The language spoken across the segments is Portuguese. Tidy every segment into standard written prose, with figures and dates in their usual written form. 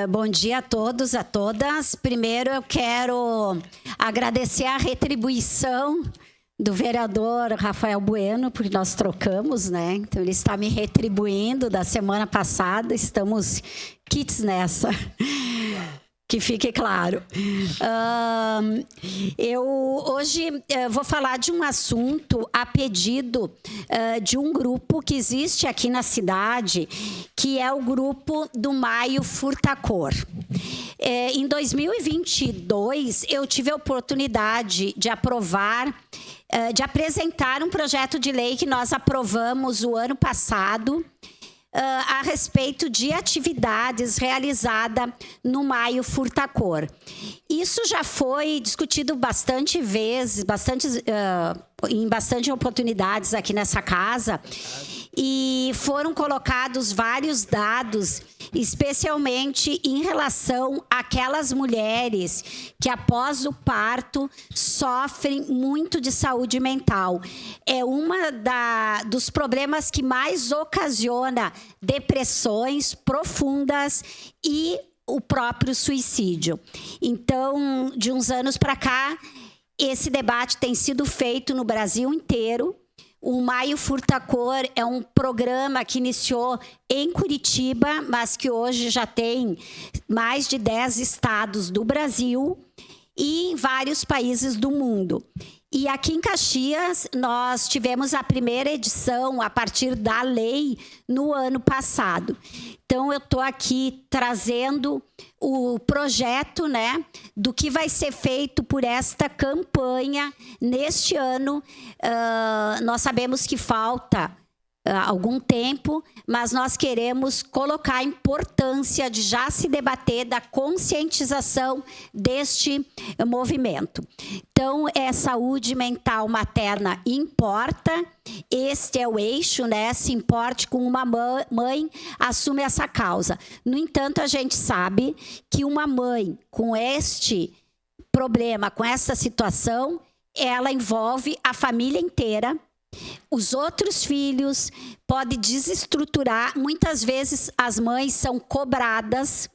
Bom dia a todos, a todas. Primeiro eu quero agradecer a retribuição do vereador Rafael Bueno, porque nós trocamos, né? Então ele está me retribuindo da semana passada, estamos quites nessa. Que fique claro. Eu hoje vou falar de um assunto a pedido de um grupo que existe aqui na cidade, que é o grupo do Maio Furtacor. Em 2022, eu tive a oportunidade de apresentar um projeto de lei que nós aprovamos o ano passado, a respeito de atividades realizadas no Maio Furtacor. Isso já foi discutido bastante vezes, em bastante oportunidades aqui nessa casa, e foram colocados vários dados, especialmente em relação àquelas mulheres que, após o parto, sofrem muito de saúde mental. É dos problemas que mais ocasiona depressões profundas e o próprio suicídio. Então, de uns anos para cá, esse debate tem sido feito no Brasil inteiro. O Maio Furtacor é um programa que iniciou em Curitiba, mas que hoje já tem mais de 10 estados do Brasil e em vários países do mundo. E aqui em Caxias, nós tivemos a primeira edição a partir da lei no ano passado. Então, eu estou aqui trazendo o projeto, né, do que vai ser feito por esta campanha neste ano. Nós sabemos que falta algum tempo, mas nós queremos colocar a importância de já se debater da conscientização deste movimento. Então, saúde mental materna importa, este é o eixo, né? Se importe com uma mãe, assume essa causa. No entanto, a gente sabe que uma mãe com este problema, com essa situação, ela envolve a família inteira. Os outros filhos podem desestruturar. Muitas vezes as mães são cobradas.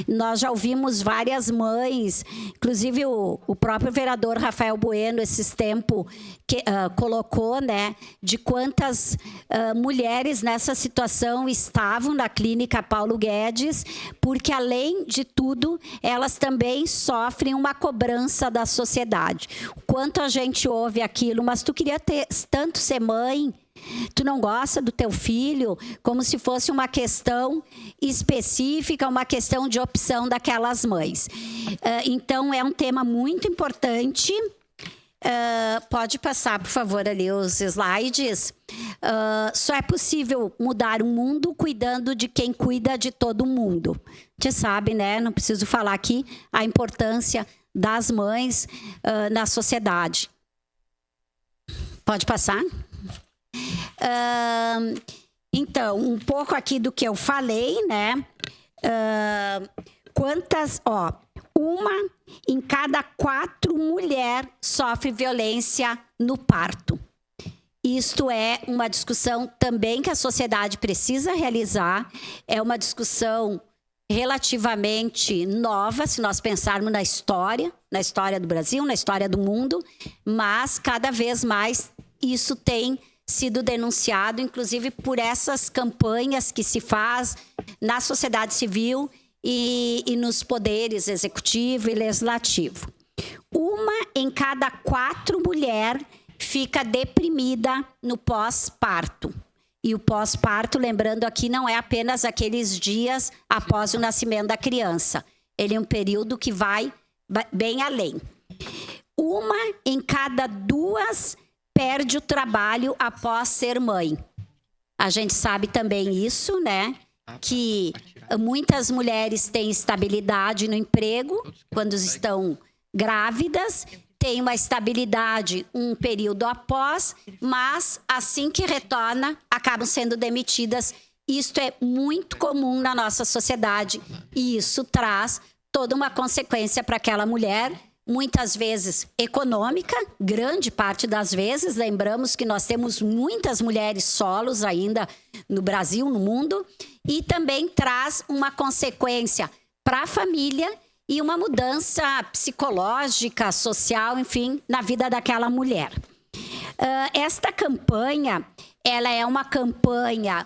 Nós já ouvimos várias mães, inclusive o próprio vereador Rafael Bueno, esses tempos, colocou, né, de quantas mulheres nessa situação estavam na clínica Paulo Guedes, porque, além de tudo, elas também sofrem uma cobrança da sociedade. O quanto a gente ouve aquilo, mas tu queria tanto ser mãe, tu não gosta do teu filho, como se fosse uma questão específica, uma questão de opção daquelas mães. Então, é um tema muito importante. Pode passar, por favor, ali os slides. Só é possível mudar o mundo cuidando de quem cuida de todo mundo. Você sabe, né? Não preciso falar aqui a importância das mães na sociedade. Pode passar? Então, um pouco aqui do que eu falei, né? Uma em cada 4 mulheres sofre violência no parto. Isto é uma discussão também que a sociedade precisa realizar. É uma discussão relativamente nova, se nós pensarmos na história do Brasil, na história do mundo, mas cada vez mais isso tem sido denunciado, inclusive por essas campanhas que se faz na sociedade civil e nos poderes executivo e legislativo. Uma em cada 4 mulheres fica deprimida no pós-parto. E o pós-parto, lembrando aqui, não é apenas aqueles dias após o nascimento da criança. Ele é um período que vai bem além. Uma em cada 2 perde o trabalho após ser mãe. A gente sabe também isso, né? Que muitas mulheres têm estabilidade no emprego quando estão grávidas, têm uma estabilidade um período após, mas assim que retorna, acabam sendo demitidas. Isto é muito comum na nossa sociedade e isso traz toda uma consequência para aquela mulher, muitas vezes econômica, grande parte das vezes. Lembramos que nós temos muitas mulheres solos ainda no Brasil, no mundo, e também traz uma consequência para a família e uma mudança psicológica, social, enfim, na vida daquela mulher. Esta campanha, ela é uma campanha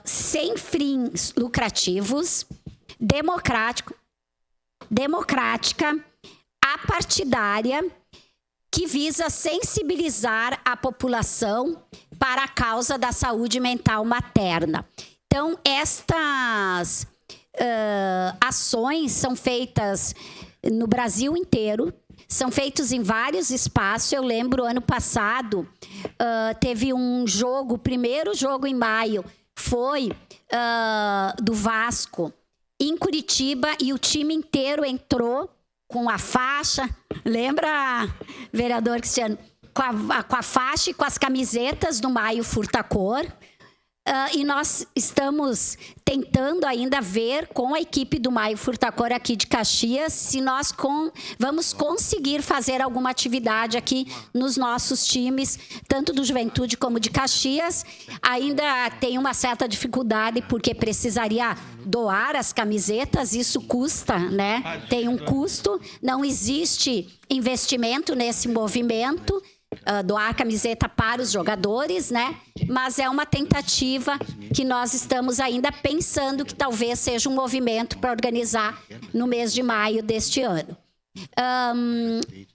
sem fins lucrativos, democrática, apartidária, que visa sensibilizar a população para a causa da saúde mental materna. Então, estas ações são feitas no Brasil inteiro, são feitos em vários espaços. Eu lembro, ano passado, teve um jogo, o primeiro jogo em maio, foi do Vasco, em Curitiba, e o time inteiro entrou com a faixa, lembra, vereador Cristiano? Com a faixa e com as camisetas do Maio Furtacor. E nós estamos tentando ainda ver com a equipe do Maio Furtacor aqui de Caxias se nós vamos conseguir fazer alguma atividade aqui nos nossos times, tanto do Juventude como de Caxias. Ainda tem uma certa dificuldade porque precisaria doar as camisetas, isso custa, né? Tem um custo, não existe investimento nesse movimento. Doar camiseta para os jogadores, né? Mas é uma tentativa que nós estamos ainda pensando que talvez seja um movimento para organizar no mês de maio deste ano.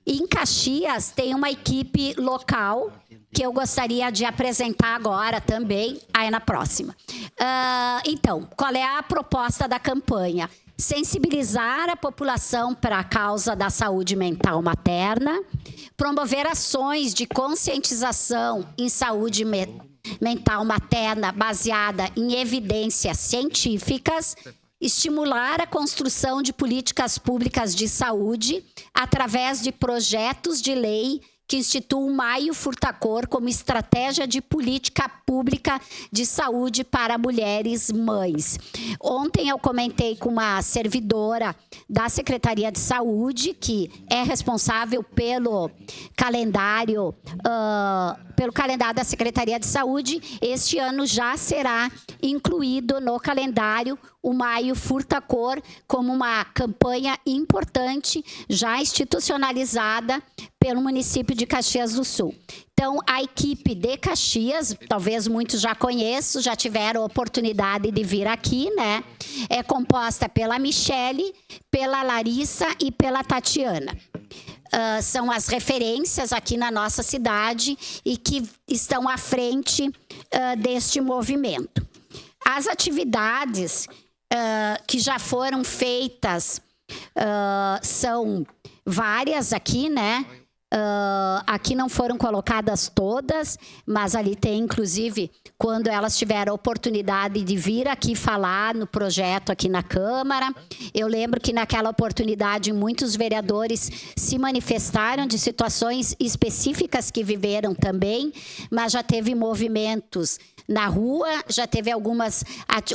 Em Caxias tem uma equipe local que eu gostaria de apresentar agora também, aí na próxima. Então, qual é a proposta da campanha? Sensibilizar a população para a causa da saúde mental materna, promover ações de conscientização em saúde mental materna baseada em evidências científicas, estimular a construção de políticas públicas de saúde através de projetos de lei que instituam o Maio Furtacor como estratégia de política pública de saúde para mulheres mães. Ontem eu comentei com uma servidora da Secretaria de Saúde, que é responsável pelo calendário da Secretaria de Saúde. Este ano já será incluído no calendário o Maio Furtacor como uma campanha importante, já institucionalizada pelo município de Caxias do Sul. Então, a equipe de Caxias, talvez muitos já conheçam, já tiveram a oportunidade de vir aqui, né? É composta pela Michele, pela Larissa e pela Tatiana. São as referências aqui na nossa cidade e que estão à frente deste movimento. As atividades que já foram feitas são várias aqui, né? Aqui não foram colocadas todas, mas ali tem, inclusive, quando elas tiveram a oportunidade de vir aqui falar no projeto aqui na Câmara. Eu lembro que naquela oportunidade muitos vereadores se manifestaram de situações específicas que viveram também, mas já teve movimentos na rua, já teve algumas.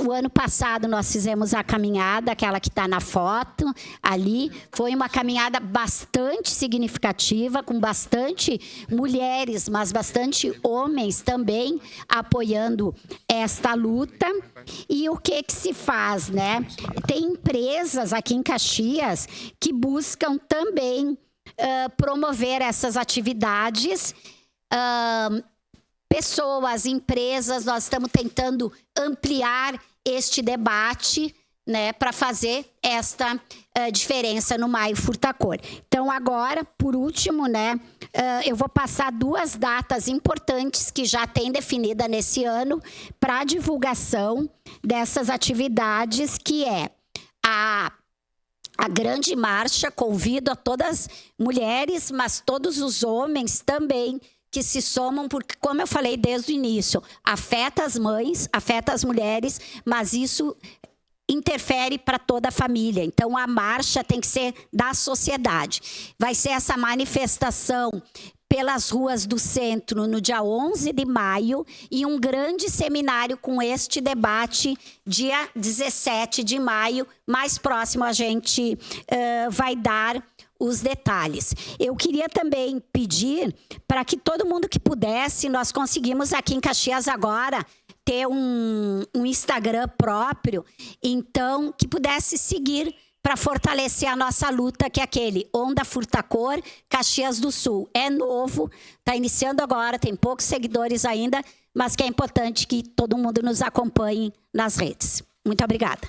O ano passado nós fizemos a caminhada, aquela que está na foto ali. Foi uma caminhada bastante significativa, com bastante mulheres, mas bastante homens também apoiando esta luta. E o que se faz, né? Tem empresas aqui em Caxias que buscam também promover essas atividades. Pessoas, empresas, nós estamos tentando ampliar este debate, né, para fazer esta diferença no Maio Furtacor. Então, agora, por último, né, eu vou passar 2 datas importantes que já tem definida nesse ano para divulgação dessas atividades, que é a grande marcha. Convido a todas as mulheres, mas todos os homens também, que se somam, porque, como eu falei desde o início, afeta as mães, afeta as mulheres, mas isso interfere para toda a família. Então, a marcha tem que ser da sociedade. Vai ser essa manifestação pelas ruas do centro no dia 11 de maio e um grande seminário com este debate dia 17 de maio. Mais próximo a gente vai dar os detalhes. Eu queria também pedir para que todo mundo que pudesse, nós conseguimos aqui em Caxias agora ter um Instagram próprio, então que pudesse seguir para fortalecer a nossa luta, que é aquele Onda Furtacor, Caxias do Sul. É novo, está iniciando agora, tem poucos seguidores ainda, mas que é importante que todo mundo nos acompanhe nas redes. Muito obrigada.